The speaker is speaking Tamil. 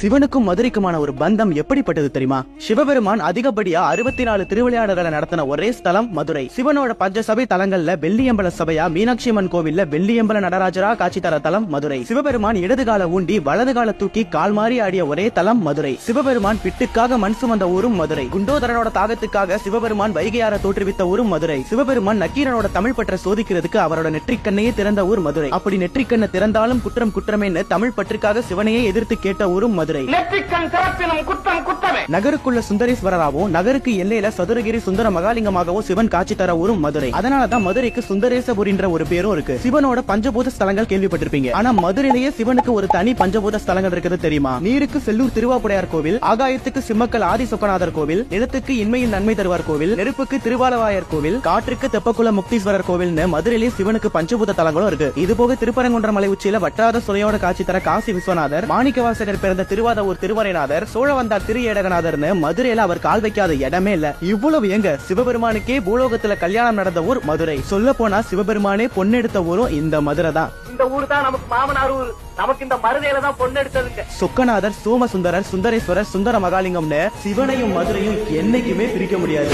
சிவனுக்கும் மதுரைக்குமான ஒரு பந்தம் எப்படிப்பட்டது தெரியுமா? சிவபெருமான் அதிகப்படியா 64 திருவிளையாடல்களை நடத்தின ஒரே ஸ்தலம் மதுரை. சிவனோட பஞ்சசபை தலங்கள்ல வெள்ளியம்பல சபையா, மீனாட்சி அம்மன் கோவில்ல வெள்ளியம்பல நடராஜரா காட்சி தர தலம் மதுரை. சிவபெருமான் இடது கால ஊண்டி வலது கால தூக்கி கால் மாறி ஆடிய ஒரே தலம் மதுரை. சிவபெருமான் பிட்டுக்காக மண் சுமந்த ஊரும் மதுரை. குண்டோதரனோட தாகத்துக்காக சிவபெருமான் வைகையார தோற்றுவித்த ஊரும் மதுரை. சிவபெருமான் நக்கீரனோட தமிழ் பற்ற சோதிக்கிறதுக்கு அவரோட நெற்றிக்கண்ணையே திறந்த ஊர் மதுரை. அப்படி நெற்றிக்கண்ணை திறந்தாலும் குற்றம் குற்றமேன்னு தமிழ் பற்றுக்காக சிவனையே எதிர்த்து கேட்ட ஊரும் மதுரை. நகருக்குள்ள சுந்தரேஸ்வரராகவும் நகருக்கு எல்லையில சதுரகிரி சுந்தர மகாலிங்கமாகவும் சிவன் காட்சி தர ஊரும் மதுரை. அதனாலதான் மதுரைக்கு சுந்தரேசபுரின்ற ஒரு பேரும் இருக்கு. சிவனோட பஞ்சபூத ஸ்தலங்கள் கேள்விப்பட்டிருப்பீங்க. ஆனா மதுரையிலேயே சிவனுக்கு ஒரு தனி பஞ்சபூத ஸ்தலங்கள் இருக்குது தெரியுமா? நீருக்கு செல்லூர் திருவாப்புடையார் கோவில், ஆகாயத்துக்கு சிம்மக்கல் ஆதி சொக்கநாதர் கோவில், நிலத்துக்கு இன்மையில் நன்மை தருவார் கோவில், நெருப்புக்கு திருவாலவாயர் கோவில், காற்றுக்கு தெப்பக்குள முக்தீஸ்வரர் கோவில்னு மதுரையிலேயே சிவனுக்கு பஞ்சபூத தலங்களும் இருக்கு. இது போக திருப்பரங்குன்ற மலை உச்சியில வட்டாத சுரையோட காட்சி தர காசி விஸ்வநாதர், மாணிக்கவாசகர் பிறந்த திருவாதூர் திருவரைநாதர், சோழவந்தார் திரு ஏடகநாதர்னு மதுரையில அவர் கால் வைக்காத இடமே இல்ல. இவ்வளவு எங்க சிவபெருமானுக்கே பூலோகத்துல கல்யாணம் நடந்த ஊர் மதுரை. சொல்ல போனா சிவபெருமானே பொண்ணெடுத்த ஊரும் இந்த மதுரை தான். இந்த ஊர் தான் நமக்கு மாமனார் ஊர். நமக்கு இந்த மருதையில தான் பொண்ணு எடுத்ததுங்க. சொக்கநாதர், சோமசுந்தரர், சுந்தரேஸ்வரர், சுந்தர மகாலிங்கம்னு சிவனையும் மதுரையும் என்னைக்குமே பிரிக்க முடியாது.